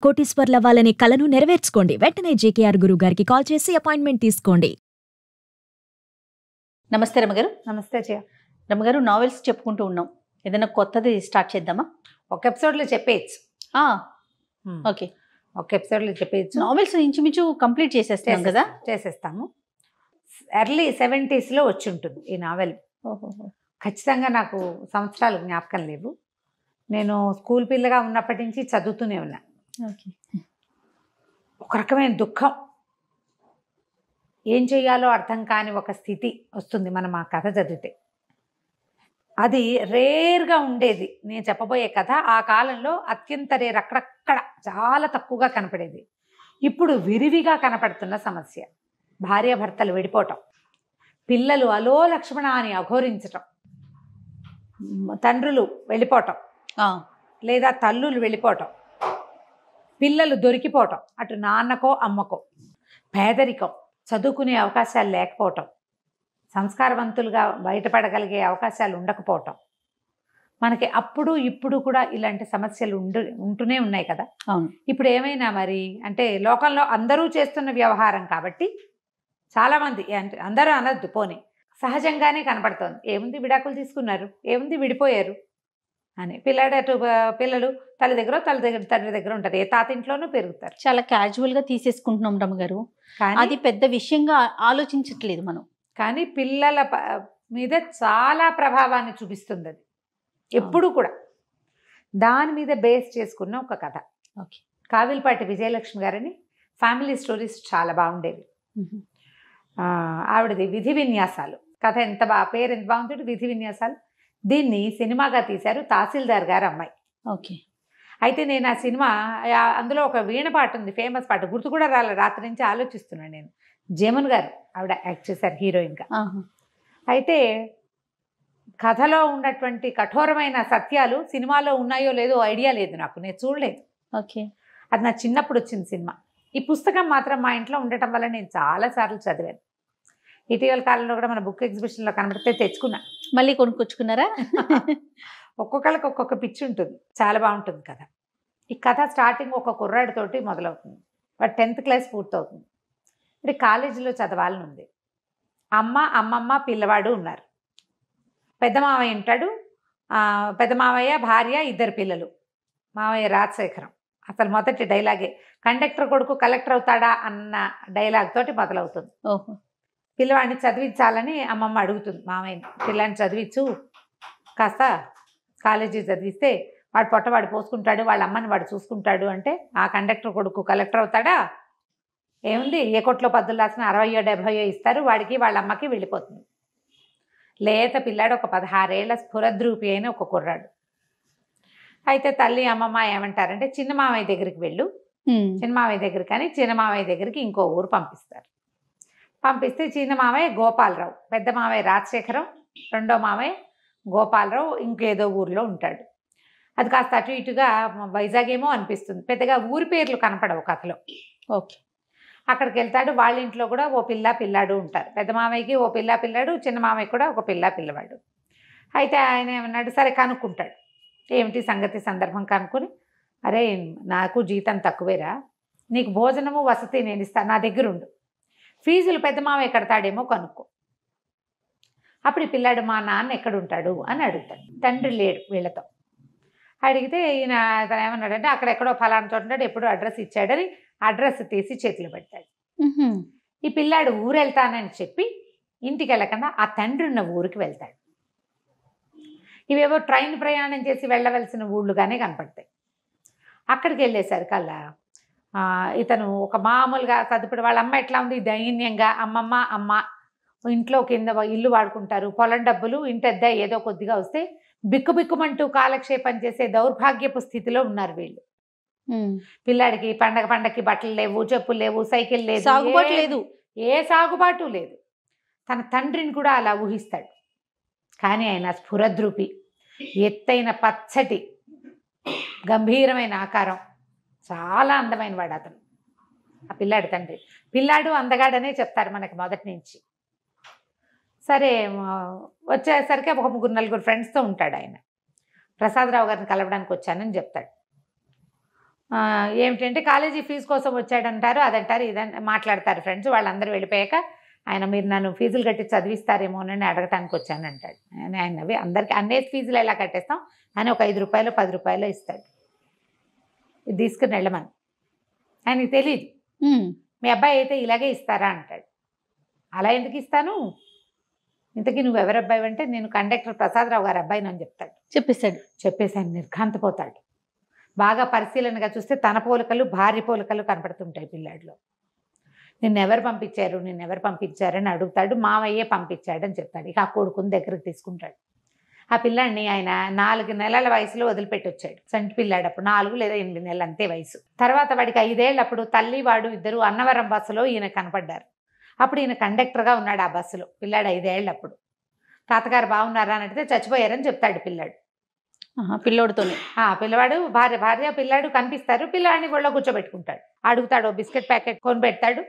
కోటీశ్వర్లవ్వాలనే కలను నెరవేర్చుకోండి. వెంటనే జేకేఆర్ గురువు గారికి కాల్ చేసి అపాయింట్మెంట్ తీసుకోండి. నమస్తే రమగారు. నమస్తే జయ. రమగారు, నావెల్స్ చెప్పుకుంటూ ఉన్నాం, ఏదైనా కొత్తది స్టార్ట్ చేద్దామా? ఒక ఎపిసోడ్లో చెప్పేయచ్చు. ఓకే, ఒక ఎపిసోడ్లో చెప్పేయచ్చు. నావెల్స్ ఇంచుమించు కంప్లీట్ చేసేస్తాం కదా? చేసేస్తాము. ఎర్లీ 70s వచ్చి ఉంటుంది ఈ నావెల్. ఖచ్చితంగా నాకు సంవత్సరాలు జ్ఞాపకం లేవు. నేను స్కూల్ పిల్లగా ఉన్నప్పటి నుంచి చదువుతూనే ఉన్నా. ఓకే. ఒక రకమైన దుఃఖం, ఏం చెయ్యాలో అర్థం కాని ఒక స్థితి వస్తుంది మనం ఆ కథ చదివితే. అది రేర్గా ఉండేది. నేను చెప్పబోయే కథ ఆ కాలంలో అత్యంత రేర్, అక్కడక్కడ చాలా తక్కువగా కనపడేది. ఇప్పుడు విరివిగా కనపడుతున్న సమస్య. భార్యాభర్తలు విడిపోవటం, పిల్లలు అలో లక్ష్మణ అని అఘోరించటం, తండ్రులు వెళ్ళిపోవటం లేదా తల్లులు వెళ్ళిపోవటం, పిల్లలు దొరికిపోవటం, అటు నాన్నకో అమ్మకో, పేదరికం, చదువుకునే అవకాశాలు లేకపోవటం, సంస్కారవంతులుగా బయటపడగలిగే అవకాశాలు ఉండకపోవటం. మనకి అప్పుడు ఇప్పుడు కూడా ఇలాంటి సమస్యలు ఉంటూనే ఉన్నాయి కదా. ఇప్పుడు ఏమైనా మరి అంటే లోకంలో అందరూ చేస్తున్న వ్యవహారం కాబట్టి చాలామంది, అంటే అందరూ అనద్దు పోనీ, సహజంగానే కనపడుతోంది. ఏముంది, విడాకులు తీసుకున్నారు, ఏముంది విడిపోయారు అని. పిల్లలు తండ్రి దగ్గర ఉంటారు, ఏ తాతింట్లోనూ పెరుగుతారు. చాలా క్యాజువల్గా తీసేసుకుంటున్నాం రమగారు, అది పెద్ద విషయంగా ఆలోచించట్లేదు మనం. కానీ పిల్లల మీద చాలా ప్రభావాన్ని చూపిస్తుంది అది ఎప్పుడు కూడా. దాని మీద బేస్ చేసుకున్న ఒక కథ. ఓకే. కావిల్పాటి విజయలక్ష్మి గారని ఫ్యామిలీ స్టోరీస్ చాలా బాగుండేవి. ఆవిడది విధి విన్యాసాలు కథ. పేరు ఎంత బాగుంటుంది, విధి విన్యాసాలు. దీన్ని సినిమాగా తీశారు తహసీల్దార్ గారు అమ్మాయి. ఓకే. అయితే నేను ఆ సినిమా, అందులో ఒక వీణ పాట ఉంది, ఫేమస్ పాట, గుర్తు కూడా రాలేదు, రాత్రి నుంచి ఆలోచిస్తున్నాను నేను. జమున్ గారు ఆవిడ యాక్ట్ చేశారు హీరోయిన్గా. అయితే కథలో ఉన్నటువంటి కఠోరమైన సత్యాలు సినిమాలో ఉన్నాయో లేదో ఐడియా లేదు నాకు, నేను చూడలేదు. ఓకే. అది నా చిన్నప్పుడు వచ్చింది సినిమా. ఈ పుస్తకం మాత్రం మా ఇంట్లో ఉండటం వల్ల నేను చాలాసార్లు చదివాను. ఇటీవల కాలంలో కూడా మన బుక్ ఎగ్జిబిషన్లో కనబడితే తెచ్చుకున్నా. మళ్ళీ కొనుక్కొచ్చుకున్నారా? ఒక్కొక్కరికి ఒక్కొక్క పిచ్చి ఉంటుంది, చాలా బాగుంటుంది కథ. ఈ కథ స్టార్టింగ్ ఒక కుర్రాడితోటి మొదలవుతుంది. వాడు 10th క్లాస్ పూర్తవుతుంది. అంటే కాలేజీలో చదవాలని ఉంది. అమ్మమ్మ పిల్లవాడు ఉన్నారు. పెద్ద మావయ్య ఉంటాడు, పెద్ద మావయ్య భార్య, 2 పిల్లలు. మావయ్య రాజశేఖరం. అసలు మొదటి డైలాగే కండక్టర్ కొడుకు కలెక్టర్ అవుతాడా అన్న డైలాగ్ తోటి మొదలవుతుంది. ఓహో. పిల్లవాడిని చదివించాలని అమ్మమ్మ అడుగుతుంది మామయ్యని, పిల్లాన్ని చదివించు, కాస్త కాలేజీ చదివిస్తే వాడు పొట్టవాడు పోసుకుంటాడు, వాళ్ళ అమ్మని వాడు చూసుకుంటాడు. అంటే ఆ కండక్టర్ కొడుకు కలెక్టర్ అవుతాడా, ఏముంది, ఏ కొట్లో పద్దులు రాసిన 60 70 ఇస్తారు, వాడికి వాళ్ళ అమ్మకి వెళ్ళిపోతుంది. లేత పిల్లాడు, ఒక 16 ఏళ్ల స్ఫురద్రూపి అయిన ఒక కుర్రాడు. అయితే తల్లి అమ్మమ్మ ఏమంటారంటే, చిన్న మామయ్య దగ్గరికి వెళ్ళు, చిన్న మామయ్య దగ్గరికి అని చిన్న మామయ్య దగ్గరికి ఇంకో ఊరు పంపిస్తారు. పంపిస్తే చిన్న మామయ్య గోపాలరావు, పెద్ద మామయ్య రాజశేఖరం, రెండో మామయ్య గోపాలరావు ఇంకేదో ఊర్లో ఉంటాడు. అది కాస్త అటు ఇటుగా వైజాగ్ ఏమో అనిపిస్తుంది, పెద్దగా ఊరి పేర్లు కనపడవు కథలో. ఓకే. అక్కడికి వెళ్తాడు. వాళ్ళ ఇంట్లో కూడా ఓ పిల్లాడు ఉంటారు. పెద్ద మామయ్యకి ఓ పిల్లాడు, చిన్న మామయ్య కూడా ఒక పిల్లవాడు. అయితే ఆయన ఏమన్నాడు, సరే కనుక్కుంటాడు, ఏమిటి సంగతి సందర్భం కనుక్కొని, అరే నాకు జీతం తక్కువేరా, నీకు భోజనము వసతి నేను ఇస్తాను, నా దగ్గర ఉండు, ఫీజులు పెద్ద మామయ్య కడతాడేమో కనుక్కో. అప్పుడు ఈ పిల్లాడు, మా నాన్న ఎక్కడుంటాడు అని అడుగుతాడు. తండ్రి లేడు వీళ్ళతో. అడిగితే ఈయన తను ఏమన్నాడంటే, అక్కడెక్కడో ఫలానా చోట ఉంటాడు, ఎప్పుడో అడ్రస్ ఇచ్చాడని అడ్రస్ తీసి చేతిలో పెట్టాడు. ఈ పిల్లాడు ఊరు వెళ్తానని చెప్పి ఇంటికి వెళ్ళకుండా ఆ తండ్రి ఉన్న ఊరికి వెళ్తాడు. ఇవేవో ట్రైన్ ప్రయాణం చేసి వెళ్ళవలసిన ఊళ్ళుగానే కనపడతాయి. అక్కడికి వెళ్ళేసరికల్లా ఇతను ఒక మామూలుగా చదువుడు, వాళ్ళ అమ్మ ఎట్లా ఉంది, దైన్యంగా, అమ్మ ఇంట్లో కింద ఇల్లు వాడుకుంటారు, పొలం డబ్బులు ఇంటెద్ద ఏదో కొద్దిగా వస్తే బిక్కుబిక్కుమంటూ కాలక్షేపం చేసే దౌర్భాగ్యపు స్థితిలో ఉన్నారు వీళ్ళు. పిల్లాడికి పండగకి బట్టలు లేవు, చెప్పులు లేవు, సైకిల్ లేదు, సాగుబాటు లేదు, ఏ సాగుబాటు లేదు. తన తండ్రిని కూడా అలా ఊహిస్తాడు. కానీ ఆయన స్ఫురద్రూపి, ఎత్తైన పచ్చటి గంభీరమైన ఆకారం, చాలా అందమైన వాడు అతను, ఆ పిల్లాడి తండ్రి. పిల్లాడు అందగాడనే చెప్తారు మనకి మొదటి నుంచి. సరే వచ్చేసరికి ఒక 3-4 ఫ్రెండ్స్తో ఉంటాడు ఆయన. ప్రసాదరావు గారిని కలవడానికి వచ్చానని చెప్తాడు. ఏమిటంటే కాలేజీ ఫీజు కోసం వచ్చాడంటారు, అదంటారు, ఇదని మాట్లాడతారు ఫ్రెండ్స్. వాళ్ళందరూ వెళ్ళిపోయాక ఆయన మీరు నన్ను ఫీజులు కట్టి చదివిస్తారేమోనని అడగటానికి వచ్చాను అంటాడు. ఆయన అవి అందరికీ అన్నే ఫీజులు ఎలా కట్టేస్తాం అని ఒక 5 రూపాయలు 10 రూపాయలు ఇస్తాడు. ఇది తీసుకుని వెళ్ళమని. ఆయనకి తెలియదు. మీ అబ్బాయి అయితే ఇలాగే ఇస్తారా అంటాడు. అలా ఎందుకు ఇస్తాను, ఇంతకీ నువ్వు ఎవరి అబ్బాయి అంటే నేను కండక్టర్ ప్రసాదరావు గారి అబ్బాయిని అని చెప్తాడు. చెప్పేసి ఆయన నిర్ఘాంతపోతాడు. బాగా పరిశీలనగా చూస్తే తన పోలికలు భార్య పోలికలు కనపడుతుంటాయి పిల్లాడిలో. నిన్నెవరు పంపించారు అని అడుగుతాడు. మావయ్యే పంపించాడని చెప్తాడు. ఇక ఆ కొడుకుని దగ్గరికి తీసుకుంటాడు. ఆ పిల్లాడిని ఆయన 4 నెలల వయసులో వదిలిపెట్టి వచ్చాడు. సంటి పిల్లాడు అప్పుడు 4 లేదా 8 నెలలు అంతే వయసు. తర్వాత వాడికి 5 ఏళ్ళప్పుడు తల్లి వాడు ఇద్దరు అన్నవరం బస్సులో ఈయన కనపడ్డారు. అప్పుడు ఈయన కండక్టర్గా ఉన్నాడు ఆ బస్సులో. పిల్లాడు 5 ఏళ్ళప్పుడు. తాతగారు బాగున్నారా అని అడిగితే చచ్చిపోయారని చెప్తాడు పిల్లాడు. పిల్లోడితోనే పిల్లవాడు భార్య పిల్లాడు కనిపిస్తారు. పిల్లాడిని ఒళ్ళో కూర్చోబెట్టుకుంటాడు. అడుగుతాడు, బిస్కెట్ ప్యాకెట్ కొని పెడతాడు.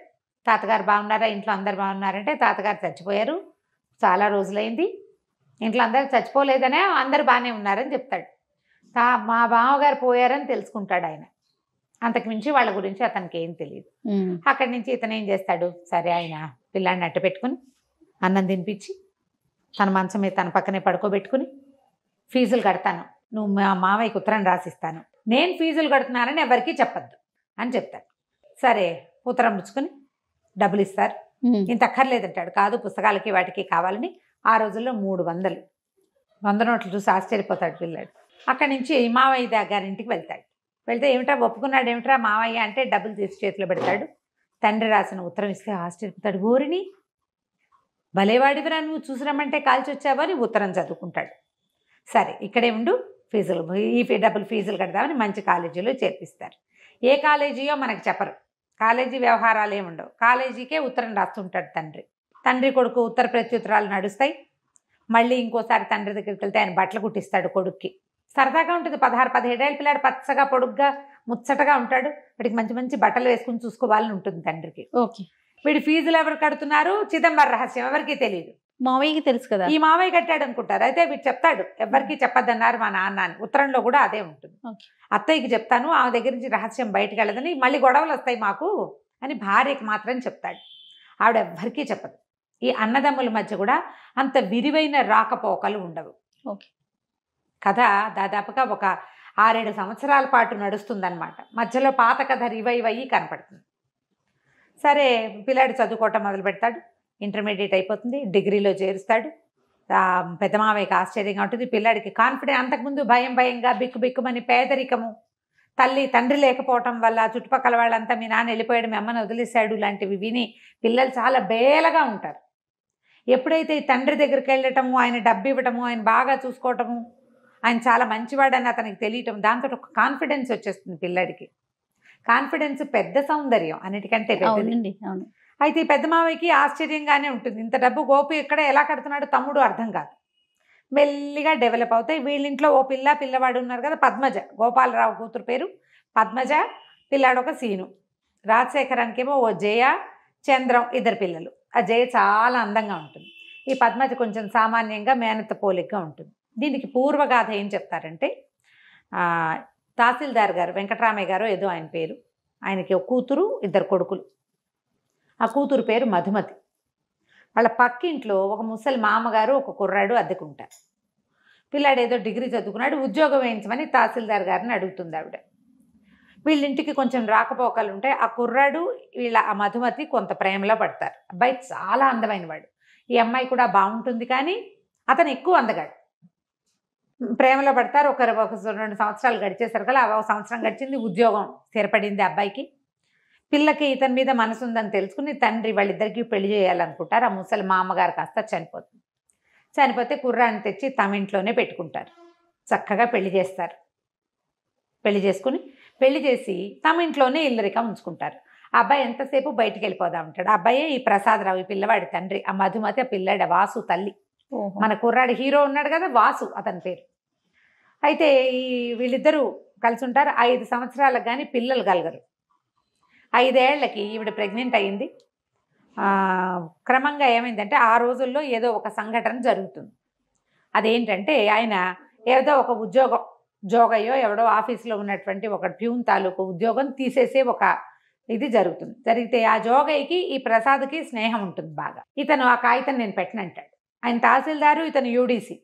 తాతగారు బాగున్నారా, ఇంట్లో అందరు బాగున్నారంటే తాతగారు చచ్చిపోయారు, చాలా రోజులైంది, ఇంట్లో అందరు చచ్చిపోలేదనే అందరు బాగానే ఉన్నారని చెప్తాడు. మా బావగారు పోయారని తెలుసుకుంటాడు ఆయన. అంతకు మించి వాళ్ళ గురించి అతనికి ఏం తెలియదు. అక్కడి నుంచి ఇతను ఏం చేస్తాడు, సరే ఆయన పిల్లాడిని అట్ట పెట్టుకుని అన్నం తినిపించి తన మంచం మీద తన పక్కనే పడుకోబెట్టుకుని ఫీజులు కడతాను, నువ్వు మా మావయ్యకి ఉత్తరం రాసిస్తాను, నేను ఫీజులు కడుతున్నానని ఎవరికీ చెప్పద్దు అని చెప్తాడు. సరే ఉత్తరం పుచ్చుకొని డబ్బులు ఇస్తారు. ఇంత అక్కర్లేదంటాడు. కాదు పుస్తకాలకి వాటికి కావాలని ఆ రోజుల్లో 300 నోట్లు చూసి ఆశ్చర్యపోతాడు పిల్లాడు. అక్కడి నుంచి మావయ్య గారింటికి వెళ్తాడు. వెళ్తే ఏమిట్రా ఒప్పుకున్నాడు, ఏమిట్రా మావయ్య అంటే డబ్బులు తీసి చేతిలో పెడతాడు. తండ్రి రాసిన ఉత్తరం ఇస్తే ఆశ్చర్యపోతాడు. ఊరిని భలేవాడివిరా, నువ్వు చూసి రమ్మంటే కాల్చి వచ్చావా అని ఉత్తరం చదువుకుంటాడు. సరే ఇక్కడే ఉండు, డబ్బులు ఫీజులు కడదామని మంచి కాలేజీలో చేర్పిస్తారు. ఏ కాలేజీయో మనకు చెప్పరు, కాలేజీ వ్యవహారాలు ఏముండవు. కాలేజీకే ఉత్తరం రాస్తుంటాడు తండ్రి కొడుకు ఉత్తర ప్రత్యుత్తరాలు నడుస్తాయి. మళ్ళీ ఇంకోసారి తండ్రి దగ్గరికి వెళ్తే ఆయన బట్టలు కుట్టిస్తాడు కొడుక్కి. సరదాగా ఉంటుంది. 16-17 ఏళ్ళ పిల్లాడు పచ్చగా పొడుగ్గా ముచ్చటగా ఉంటాడు. వీడికి మంచి మంచి బట్టలు వేసుకుని చూసుకోవాలని ఉంటుంది తండ్రికి. వీడి ఫీజులు ఎవరు కడుతున్నారు, చిదంబర రహస్యం, ఎవరికీ తెలియదు. మావయ్యకి తెలుసు కదా, ఈ మావయ్య కట్టాడు అనుకుంటారు. అయితే వీడు చెప్తాడు, ఎవరికి చెప్పద్దన్నారు మా నాన్న అని. ఉత్తరంలో కూడా అదే ఉంటుంది. అత్తయ్యకి చెప్తాను, ఆమె దగ్గర నుంచి రహస్యం బయటకు వెళ్ళదని, మళ్ళీ గొడవలు వస్తాయి మాకు అని భార్యకి మాత్రం చెప్తాడు. ఆవిడ ఎవ్వరికీ చెప్పదు. ఈ అన్నదమ్ముల మధ్య కూడా అంత విరివైన రాకపోకలు ఉండవు. కథ దాదాపుగా ఒక 6-7 సంవత్సరాల పాటు నడుస్తుందన్నమాట. మధ్యలో పాత కథ రివైవ్ అయ్యి కనపడుతుంది. సరే పిల్లాడు చదువుకోవటం మొదలు పెడతాడు. ఇంటర్మీడియట్ అయిపోతుంది, డిగ్రీలో చేరుస్తాడు. పెద్ద మావయ్యకి ఆశ్చర్యంగా ఉంటుంది. పిల్లాడికి కాన్ఫిడెన్స్, అంతకుముందు భయంగా బిక్కుమని పేదరికము, తండ్రి లేకపోవటం వల్ల చుట్టుపక్కల వాళ్ళంతా మీ నాన్న వెళ్ళిపోయాడు, మీ అమ్మని వదిలేశాడు లాంటివి విని పిల్లలు చాలా బేలగా ఉంటారు. ఎప్పుడైతే ఈ తండ్రి దగ్గరికి వెళ్ళటము, ఆయన డబ్బు ఇవ్వటము, ఆయన బాగా చూసుకోవటము, ఆయన చాలా మంచివాడని అతనికి తెలియటం, దాంతో ఒక కాన్ఫిడెన్స్ వచ్చేస్తుంది పిల్లాడికి. కాన్ఫిడెన్స్ పెద్ద సౌందర్యం, అన్నిటికంటే పెద్దది. అయితే ఈ పెద్ద మావయ్యకి ఆశ్చర్యంగానే ఉంటుంది. ఇంత డబ్బు గోపి ఎక్కడ ఎలా కడుతున్నాడు తమ్ముడు అర్థం కాదు. మెల్లిగా డెవలప్ అవుతాయి. వీళ్ళింట్లో ఓ పిల్లవాడు ఉన్నారు కదా, పద్మజ, గోపాలరావు కూతురు పేరు పద్మజ, పిల్లాడు ఒక సీను. రాజశేఖరానికేమో ఓ జయ, చంద్రం, 2 పిల్లలు. ఆ జయ చాలా అందంగా ఉంటుంది. ఈ పద్మజ కొంచెం సామాన్యంగా మేనత్త పోలికగా ఉంటుంది. దీనికి పూర్వగాథ ఏం చెప్తారంటే, తహసీల్దార్ గారు వెంకటరామయ్య గారు ఏదో ఆయన పేరు, ఆయనకి ఒక కూతురు 2 కొడుకులు. ఆ కూతురు పేరు మధుమతి. వాళ్ళ పక్కింట్లో ఒక ముసలి మామగారు ఒక కుర్రాడు అద్దెకుంటారు. పిల్లాడు ఏదో డిగ్రీ చదువుకున్నాడు, ఉద్యోగం వేయించమని తహసీల్దార్ గారిని అడుగుతుంది ఆవిడ. వీళ్ళింటికి కొంచెం రాకపోకలు ఉంటాయి. ఆ కుర్రాడు ఆ మధుమతి కొంత ప్రేమలో పడతారు. అబ్బాయి చాలా అందమైన వాడు. ఈ అమ్మాయి కూడా బాగుంటుంది, కానీ అతను ఎక్కువ అందగాడు. ప్రేమలో పడతారు. ఒక 2 సంవత్సరాలు గడిచేసరికి ఒక సంవత్సరం గడిచింది, ఉద్యోగం స్థిరపడింది అబ్బాయికి. పిల్లకి ఇతని మీద మనసు ఉందని తెలుసుకుని తండ్రి వాళ్ళిద్దరికీ పెళ్లి చేయాలనుకుంటారు. ఆ ముసలి మామగారు కాస్త చనిపోతుంది. చనిపోతే కుర్రాన్ని తెచ్చి తమ ఇంట్లోనే పెట్టుకుంటారు. చక్కగా పెళ్లి చేస్తారు. పెళ్లి చేసి తమ ఇంట్లోనే ఇల్లరికం ఉంచుకుంటారు. ఆ అబ్బాయి ఎంతసేపు బయటికి వెళ్ళిపోదా ఉంటాడు. ఆ అబ్బాయే ఈ ప్రసాదరావు, ఈ పిల్లవాడి తండ్రి. ఆ మధుమతి ఆ పిల్లాడ వాసు తల్లి. మన కుర్రాడి హీరో ఉన్నాడు కదా, వాసు అతని పేరు. అయితే వీళ్ళిద్దరూ కలిసి ఉంటారు. 5 సంవత్సరాలకు కానీ పిల్లలు కలగరు. 5 ఏళ్లకి ఈవిడ ప్రెగ్నెంట్ అయ్యింది. క్రమంగా ఏమైందంటే, ఆ రోజుల్లో ఏదో ఒక సంఘటన జరుగుతుంది. అదేంటంటే, ఆయన ఏదో ఒక ఉద్యోగం జోగయ్యో ఎవడో ఆఫీస్లో ఉన్నటువంటి ఒక ప్యూన్ తాలూకు ఉద్యోగం తీసేసే ఒక ఇది జరుగుతుంది. జరిగితే ఆ జోగయ్యకి ఈ ప్రసాద్కి స్నేహం ఉంటుంది బాగా. ఇతను ఆ కాగితం నేను పెట్టనంటాడు. ఆయన తహసీల్దారు, ఇతను యూడీసీ,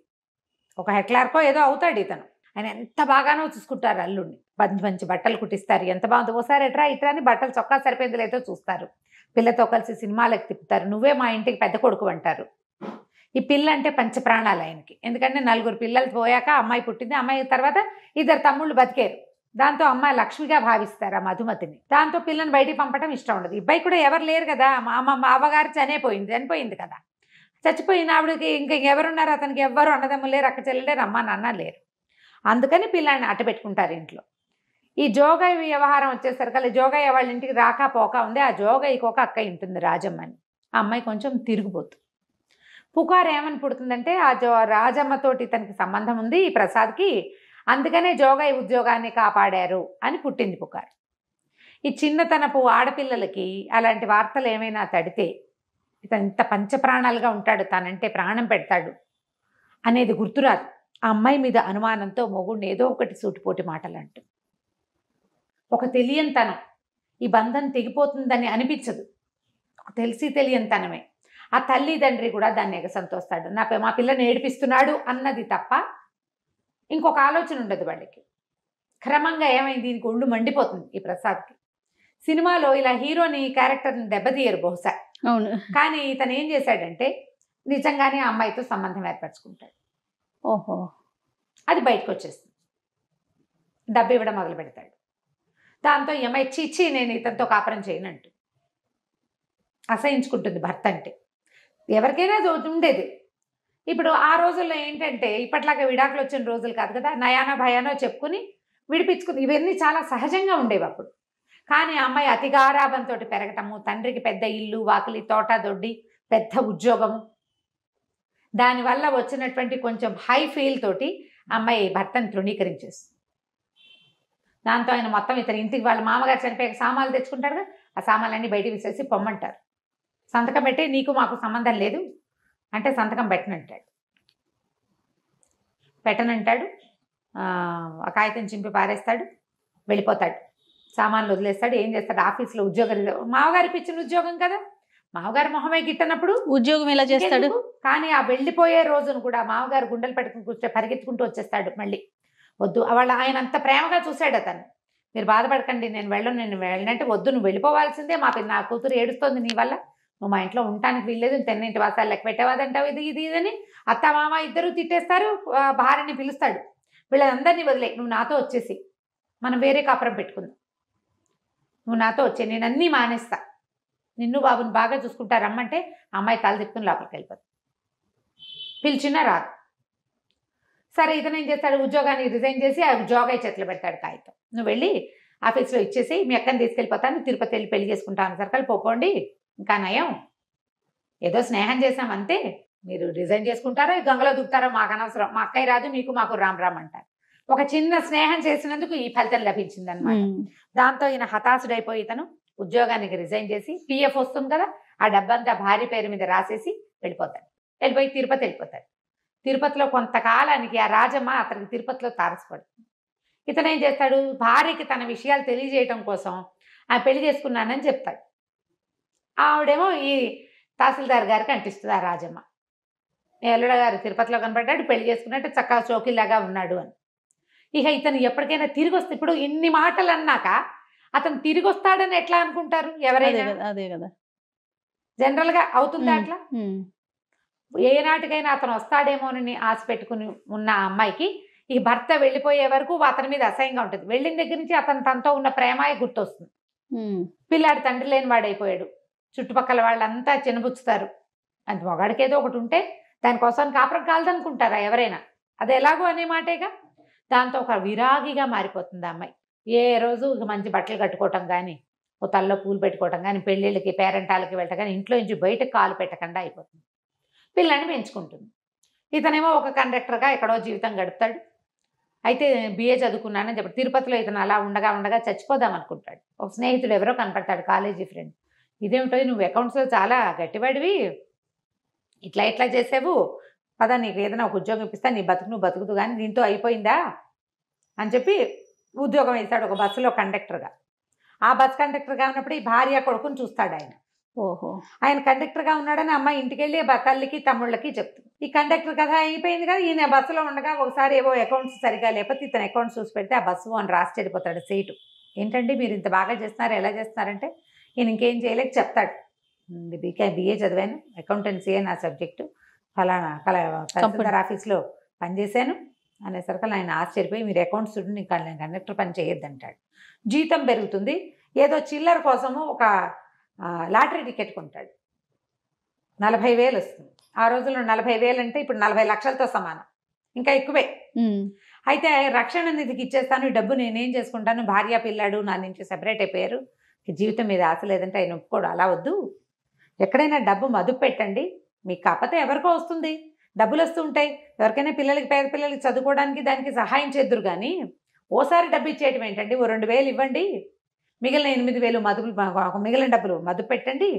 ఒక హెడ్ క్లార్కో ఏదో అవుతాడు ఇతను. ఆయన ఎంత బాగానో చూసుకుంటారు అల్లుడిని, మంచి మంచి బట్టలు కుట్టిస్తారు, ఎంత బాగుంది, ఓసారి ఎట్రా ఇట్రా అని బట్టలు చొక్కా సరిపోయింది లేదో చూస్తారు, పిల్లతో కలిసి సినిమాలకు తిప్పుతారు, నువ్వే మా ఇంటికి పెద్ద కొడుకు అంటారు. ఈ పిల్ల అంటే పంచప్రాణాలు ఆయనకి. ఎందుకంటే 4 పిల్లలు పోయాక అమ్మాయి పుట్టింది, అమ్మాయి తర్వాత 2 తమ్ముళ్ళు బతికారు. దాంతో అమ్మాయి లక్ష్మిగా భావిస్తారు ఆ మధుమతిని. దాంతో పిల్లని బయటికి పంపడం ఇష్టం ఉండదు. ఇబ్బాయి కూడా ఎవరు లేరు కదా, మా అవ్వగారు చనిపోయింది కదా, చచ్చిపోయిన ఆవిడకి ఇంకా ఎవరున్నారు, అతనికి ఎవ్వరు అన్నదమ్ములు లేరు, అక్క చెల్లెలు లేరు, అమ్మ నాన్న లేరు. అందుకని పిల్లాన్ని అట్ట పెట్టుకుంటారు ఇంట్లో. ఈ జోగయ్య వ్యవహారం వచ్చేసరికి జోగయ్య వాళ్ళ ఇంటికి రాక పోక ఉంది. ఆ జోగయ్యకి ఒక అక్క ఉంటుంది రాజమ్మని. ఆ అమ్మాయి కొంచెం తిరిగిపోతుంది. పుకారు ఏమని పుడుతుందంటే ఆ రాజమ్మతోటి తనకి సంబంధం ఉంది ఈ ప్రసాద్కి, అందుకనే జోగయ్య ఉద్యోగాన్ని కాపాడారు అని పుట్టింది పుకారు. ఈ చిన్నతనపు ఆడపిల్లలకి అలాంటి వార్తలు ఏమైనా తడితే ఇతను ఇంత పంచప్రాణాలుగా ఉంటాడు, తనంటే ప్రాణం పెడతాడు అనేది గుర్తురాదు. ఆ అమ్మాయి మీద అనుమానంతో మొగుడిని ఏదో ఒకటి సూటిపోటి మాటలు అంటూ, ఒక తెలియనితనం, ఈ బంధం తెగిపోతుందని అనిపించదు, తెలిసి తెలియనితనమే. ఆ తల్లిదండ్రి కూడా దాన్ని ఎగసంతోస్తాడు, మా పిల్లని ఏడిపిస్తున్నాడు అన్నది తప్ప ఇంకొక ఆలోచన ఉండదు వాళ్ళకి. క్రమంగా ఏమైంది, దీనికి ఒళ్ళు మండిపోతుంది ఈ ప్రసాద్కి. సినిమాలో ఇలా హీరోని క్యారెక్టర్ని దెబ్బతీయరు బహుశా, అవును, కానీ ఇతను ఏం చేశాడంటే నిజంగానే ఆ అమ్మాయితో సంబంధం ఏర్పరచుకుంటాడు. ఓహో, అది బయటకు వచ్చేస్తుంది. డబ్బు ఇవ్వడం మొదలు పెడతాడు. దాంతో ఈ అమ్మాయి చిచ్చి నేను ఇతనితో కాపురం చేయనంటు అసహించుకుంటుంది భర్త అంటే. ఎవరికైనా ఉండేది. ఇప్పుడు ఆ రోజుల్లో ఏంటంటే ఇప్పట్లాగా విడాకులు వచ్చిన రోజులు కాదు కదా, నయానో భయానో చెప్పుకుని విడిపించుకుని ఇవన్నీ చాలా సహజంగా ఉండేవి అప్పుడు. కానీ ఆ అమ్మాయి అతి గారాబంతో పెరగటము, తండ్రికి పెద్ద ఇల్లు వాకిలి తోట దొడ్డి పెద్ద ఉద్యోగము, దానివల్ల వచ్చినటువంటి కొంచెం హై ఫీల్ తోటి అమ్మాయి భర్తను తృణీకరించేస్తుంది. దాంతో ఆయన మొత్తం ఇతని ఇంటికి వాళ్ళ మామగారు చనిపోయాక సామాన్లు తెచ్చుకుంటాడు కదా, ఆ సామాన్లన్నీ బయటికి విసేసి పొమ్మంటారు, సంతకం పెట్టి నీకు మాకు సంబంధం లేదు అంటే సంతకం పెట్టనంటాడు. ఆ కాగితం చింపి పారేస్తాడు, వెళ్ళిపోతాడు, సామాన్లు వదిలేస్తాడు. ఏం చేస్తాడు, ఆఫీస్లో ఉద్యోగం, మామగారికి ఇచ్చిన ఉద్యోగం కదా, మామగారు మొహమే గిట్టనప్పుడు ఉద్యోగం ఎలా చేస్తాడు. కానీ ఆ వెళ్ళిపోయే రోజును కూడా మామగారు గుండెలు పెట్టుకుని కూర్చో పరిగెత్తుకుంటూ వచ్చేస్తాడు. మళ్ళీ వద్దు, ఆయన అంత ప్రేమగా చూశాడు అతను, మీరు బాధపడకండి నేను వెళ్ళనంటే వద్దు, నువ్వు వెళ్ళిపోవాల్సిందే, నా కూతురు ఏడుస్తోంది నీ వల్ల, నువ్వు మా ఇంట్లో ఉండటానికి వీల్లేదు, తెన్నింటి వాసాలు లెక్క పెట్టేవాదంటావు, ఇది అని అత్త మామ ఇద్దరు తిట్టేస్తారు. భార్యని పిలుస్తాడు, వీళ్ళందరినీ వదిలే, నువ్వు నాతో వచ్చేసి మనం వేరే కాపురం పెట్టుకుందాం, నువ్వు నాతో వచ్చే, నేను అన్నీ మానేస్తా, నిన్ను బాబుని బాగా చూసుకుంటా రమ్మంటే అమ్మాయి తల తిప్పుకుని లోపలికి వెళ్ళిపోతుంది, పిలిచినా రాదు. సరే ఇతను ఏం చేస్తాడు, ఉద్యోగాన్ని రిజైన్ చేసి ఆ జోగయ్య చేతిలో పెడతాడు కాగితం, నువ్వు వెళ్ళి ఆఫీస్లో ఇచ్చేసి మీ అక్కని తీసుకెళ్ళిపోతాను, తిరుపతి వెళ్ళి పెళ్లి చేసుకుంటాను, సర్కల్ పోపోండి, ఇంకా నయం, ఏదో స్నేహం చేసామంతే, మీరు రిజైన్ చేసుకుంటారో గంగలో దూకుతారో మాకు అనవసరం, మా అక్కయ్య రాదు మీకు మాకు రామ్ అంటారు. ఒక చిన్న స్నేహం చేసినందుకు ఈ ఫలితం లభించింది అనమాట. దాంతో ఈయన హతాశుడైపోయి ఇతను ఉద్యోగానికి రిజైన్ చేసి పిఎఫ్ వస్తుంది కదా, ఆ డబ్బంతా భార్య పేరు మీద రాసేసి వెళ్ళిపోయి తిరుపతి వెళ్ళిపోతాడు. తిరుపతిలో కొంతకాలానికి ఆ రాజమ్మ అతనికి తిరుపతిలో తారసపడుతుంది. ఇతను ఏం చేస్తాడు, భార్యకి తన విషయాలు తెలియజేయటం కోసం ఆ పెళ్లి చేసుకున్నానని చెప్తాడు. ఆవిడేమో ఈ తహసీల్దార్ గారికి అంటిస్తుంది ఆ రాజమ్మ, ఎల్లుడ గారు తిరుపతిలో కనపడ్డాడు, పెళ్లి చేసుకున్నట్టు చక్కగా చోకిలాగా ఉన్నాడు అని. ఇక ఇతను ఎప్పటికైనా తిరిగి వస్తే, ఇప్పుడు ఇన్ని మాటలు అన్నాక అతను తిరిగి వస్తాడని ఎట్లా అనుకుంటారు ఎవరైనా, అదే కదా జనరల్గా అవుతుందా అట్లా? ఏనాటికైనా అతను వస్తాడేమోనని ఆశ పెట్టుకుని ఉన్న ఆ అమ్మాయికి ఈ భర్త వెళ్ళిపోయే వరకు అతని మీద అసహ్యంగా ఉంటుంది. వెళ్ళిన దగ్గర నుంచి తనతో ఉన్న ప్రేమాయ గుర్తొస్తుంది. పిల్లాడు తండ్రి లేని వాడైపోయాడు, చుట్టుపక్కల వాళ్ళంతా చిన్నబుచ్చుతారు, అది మొగాడికి ఏదో ఒకటి ఉంటే దానికోసం కాపురం కాలదనుకుంటారా ఎవరైనా, అది ఎలాగో అనే మాటేగా. దాంతో ఒక విరాగిగా మారిపోతుంది ఆ అమ్మాయి. ఏ రోజు మంచి బట్టలు కట్టుకోవటం కానీ, ఓ తల్లో పూలు పెట్టుకోవటం కానీ, పెళ్ళిళ్ళకి పేరెంటాలకి వెళ్ళటం కానీ, ఇంట్లో నుంచి బయటకు కాలు పెట్టకుండా అయిపోతుంది. పిల్లని పెంచుకుంటుంది. ఇతనేమో ఒక కండక్టర్గా ఎక్కడో జీవితం గడుపుతాడు. అయితే బిఏ చదువుకున్నానని చెప్పి తిరుపతిలో ఇతను అలా ఉండగా చచ్చిపోదాం అనుకుంటాడు. ఒక స్నేహితుడు ఎవరో కనపడతాడు, కాలేజీ ఫ్రెండ్, ఇదేమిటో నువ్వు అకౌంట్స్లో చాలా గట్టివాడివి, ఇట్లా చేసావు పదా, నీకు ఏదైనా ఒక ఉద్యోగం ఇప్పిస్తా, నీ బతుకు నువ్వు బతుకుతూ కానీ దీంతో అయిపోయిందా, అని చెప్పి ఉద్యోగం వేశాడు ఒక బస్సులో కండక్టర్గా. ఆ బస్ కండక్టర్గా ఉన్నప్పుడు ఈ భార్య కొడుకుని చూస్తాడు ఆయన. ఓహో. ఆయన కండక్టర్గా ఉన్నాడని అమ్మాయి ఇంటికి వెళ్ళి తల్లికి తమ్ముళ్ళకి చెప్తుంది. ఈ కండక్టర్ కథ అయిపోయింది కదా. ఈయన బస్సులో ఉండగా ఒకసారి ఏవో అకౌంట్స్ సరిగా లేకపోతే ఇతను అకౌంట్స్ చూసి పెడితే ఆ బస్సు అని రాసి చెడిపోతాడు సీటు. ఏంటంటే మీరు ఇంత బాగా చేస్తున్నారు, ఎలా చేస్తున్నారంటే ఈయన ఇంకేం చేయలేక చెప్తాడు, బిఏ చదివాను, అకౌంటెన్సీయే నా సబ్జెక్టు, ఫలానా తహసీల్దార్ ఆఫీస్లో పనిచేశాను అనేసరికి ఆయన ఆశ్చర్యపోయి మీరు అకౌంట్స్ చూడండి, ఇంకా నేను కండక్టర్ పని చేయొద్దంటాడు. జీతం పెరుగుతుంది, ఏదో చిల్లర కోసము ఒక లాటరీ టికెట్ కొంటాడు. 40,000 వస్తుంది. ఆ రోజుల్లో 40,000 అంటే ఇప్పుడు 40 లక్షలతో సమానం, ఇంకా ఎక్కువే. అయితే రక్షణ నిధికి ఇచ్చేస్తాను, ఈ డబ్బు నేనేం చేసుకుంటాను, భార్య పిల్లాడు నా నుంచి సెపరేట్ అయిపోయారు, జీవితం మీద ఆశ లేదంటే ఆయన ఒప్పుకోడు. అలా వద్దు, ఎక్కడైనా డబ్బు మదుపు పెట్టండి, మీకు కాకపోతే ఎవరికో వస్తుంది, డబ్బులు వస్తూ ఉంటాయి, ఎవరికైనా పిల్లలకి పేద పిల్లలకి చదువుకోవడానికి దానికి సహాయం చేద్దురు, కానీ ఓసారి డబ్బు ఇచ్చేయటం ఏంటండి, ఓ 2,000 ఇవ్వండి, మిగిలిన 8,000 మదుపులు, మిగిలిన డబ్బులు మదుపు పెట్టండి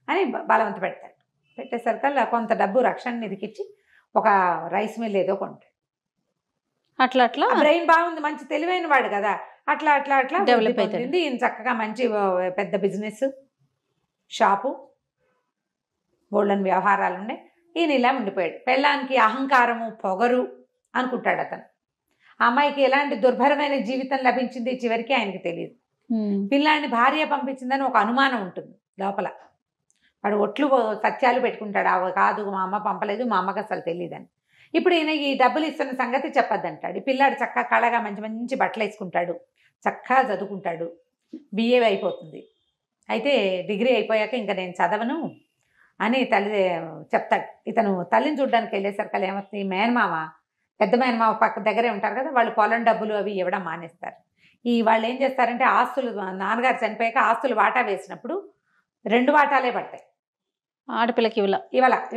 అని బలవంత పెడతాడు. పెట్టేసరికల్లా కొంత డబ్బు రక్షణ నిధికిచ్చి ఒక రైస్ మిల్ ఏదో కొంటాడు. అట్లా అట్లా బ్రెయిన్ బాగుంది, మంచి తెలివైన వాడు కదా, అట్లా అట్లా అట్లా డెవలప్ అవుతుంది. ఈయన చక్కగా మంచి పెద్ద బిజినెస్ షాపు, బోల్డన్ వ్యవహారాలు ఉన్నాయి. ఈయన ఇలా ఉండిపోయాడు. పెళ్ళానికి అహంకారము పొగరు అనుకుంటాడు అతను. ఆ అమ్మాయికి ఎలాంటి దుర్భరమైన జీవితం లభించింది చివరికి ఆయనకి తెలియదు. పిల్లాడిని భార్య పంపించిందని ఒక అనుమానం ఉంటుంది లోపల. వాడు ఒట్లు సత్యాలు పెట్టుకుంటాడు, అవి కాదు మా అమ్మ పంపలేదు, మా అమ్మకి అసలు తెలియదని. ఇప్పుడు ఈయన ఈ డబ్బులు ఇస్తున్న సంగతి చెప్పొద్దంటాడు. ఈ పిల్లాడు చక్కగా కళగా మంచి మంచి బట్టలు వేసుకుంటాడు, చక్కగా చదువుకుంటాడు, బిఏ అయిపోతుంది. అయితే డిగ్రీ అయిపోయాక ఇంకా నేను చదవను అని తల్లి చెప్తాడు. ఇతను తల్లిని చూడడానికి వెళ్ళేసరికి ఏమవుతుంది, మేనమామ పెద్ద మేనమామ పక్క దగ్గరే ఉంటారు కదా, వాళ్ళు పొలం డబ్బులు అవి ఇవ్వడం మానేస్తారు. వాళ్ళు ఏం చేస్తారంటే ఆస్తులు, నాన్నగారు చనిపోయాక ఆస్తులు వాటా వేసినప్పుడు 2 వాటాలే పడతాయి. ఆడపిల్లకి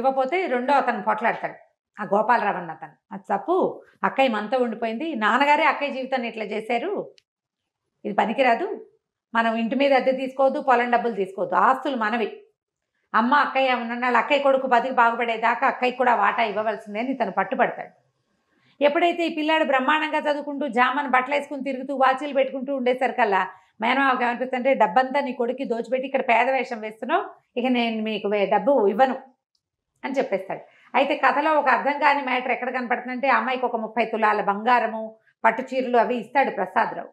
ఇవ్వకపోతే రెండో అతను పోట్లాడతాడు, ఆ గోపాలరావు అన్న అతను. అది తప్పు, అక్కయ్య మనతో ఉండిపోయింది, నాన్నగారే అక్కయ్య జీవితాన్ని ఇట్లా చేశారు, ఇది పనికిరాదు, మనం ఇంటి మీద అద్దె తీసుకోవద్దు, పొలం డబ్బులు తీసుకోవద్దు, ఆస్తులు మనవి, అమ్మ అక్కయ్య ఉన్నాళ్ళు, అక్కయ్య కొడుకు బతికి బాగుపడేదాకా అక్కయ్య కూడా వాటా ఇవ్వవలసిందే అని ఇతను పట్టుబడతాడు. ఎప్పుడైతే ఈ పిల్లాడు బ్రహ్మాండంగా చదువుకుంటూ జామను బట్టలు వేసుకుని తిరుగుతూ వాచీలు పెట్టుకుంటూ ఉండేసరికల్లా మేనమావకి ఏమనిపిస్తుంటే, డబ్బంతా నీ కొడుక్కి దోచిపెట్టి ఇక్కడ పేద వేషం వేస్తున్నావు, ఇక నేను మీకు డబ్బు ఇవ్వను అని చెప్పేస్తాడు. అయితే కథలో ఒక అర్థం కాని మ్యాటర్ ఎక్కడ కనపడుతుందంటే, అమ్మాయికి ఒక 30 తులాల బంగారము, పట్టు చీరలు అవి ఇస్తాడు ప్రసాదరావు.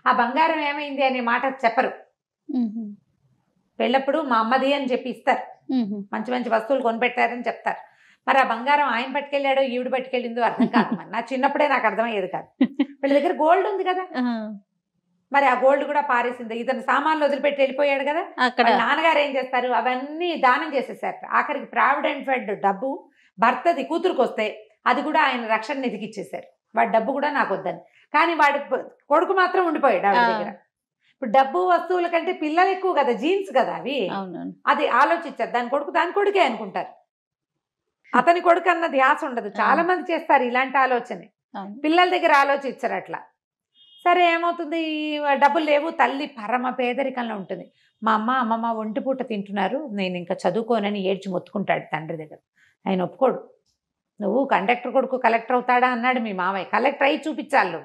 ఆ బంగారం ఏమైంది అనే మాట చెప్పరు. పెళ్ళప్పుడు మా అమ్మది అని చెప్పి ఇస్తారు, మంచి మంచి వస్తువులు కొనిపెట్టారని చెప్తారు. మరి ఆ బంగారం ఆయన పట్టుకెళ్ళాడో ఈవిడ పట్టుకెళ్ళిందో అర్థం కాదు. మరి నా చిన్నప్పుడే నాకు అర్థమయ్యేది కాదు. వీళ్ళ దగ్గర గోల్డ్ ఉంది కదా, మరి ఆ గోల్డ్ కూడా పారేసింది. ఇతను సామాన్లు వదిలిపెట్టి వెళ్ళిపోయాడు కదా, నాన్నగారు ఏం చేస్తారు, అవన్నీ దానం చేసేసారు. ఆఖరికి ప్రావిడెంట్ ఫండ్ డబ్బు భర్తది కూతురుకు వస్తే అది కూడా ఆయన రక్షణ నిధికి ఇచ్చేసారు. వాడి డబ్బు కూడా నాకు వద్దని. కానీ వాడి కొడుకు మాత్రం ఉండిపోయాడు ఆవిడ దగ్గర. ఇప్పుడు డబ్బు వస్తువుల కంటే పిల్లలు ఎక్కువ కదా, జీన్స్ కదా అవి, అది ఆలోచించారు. దాని కొడుకే అనుకుంటారు, అతని కొడుకు అన్న ధ్యాస ఉండదు. చాలా మంది చేస్తారు ఇలాంటి ఆలోచన, పిల్లల దగ్గర ఆలోచించారు అట్లా. సరే ఏమవుతుంది, డబ్బులు లేవు, తల్లి పరమ పేదరికంలో ఉంటుంది. మా అమ్మమ్మ ఒంటి పూట తింటున్నారు, నేను ఇంకా చదువుకోనని ఏడ్చి మొత్తుకుంటాడు తండ్రి దగ్గర. ఆయన ఒప్పుకోడు. నువ్వు కండక్టర్ కొడుకు కలెక్టర్ అవుతాడా అన్నాడు మీ మామయ్య. కలెక్టర్ అయ్యి చూపించాలి,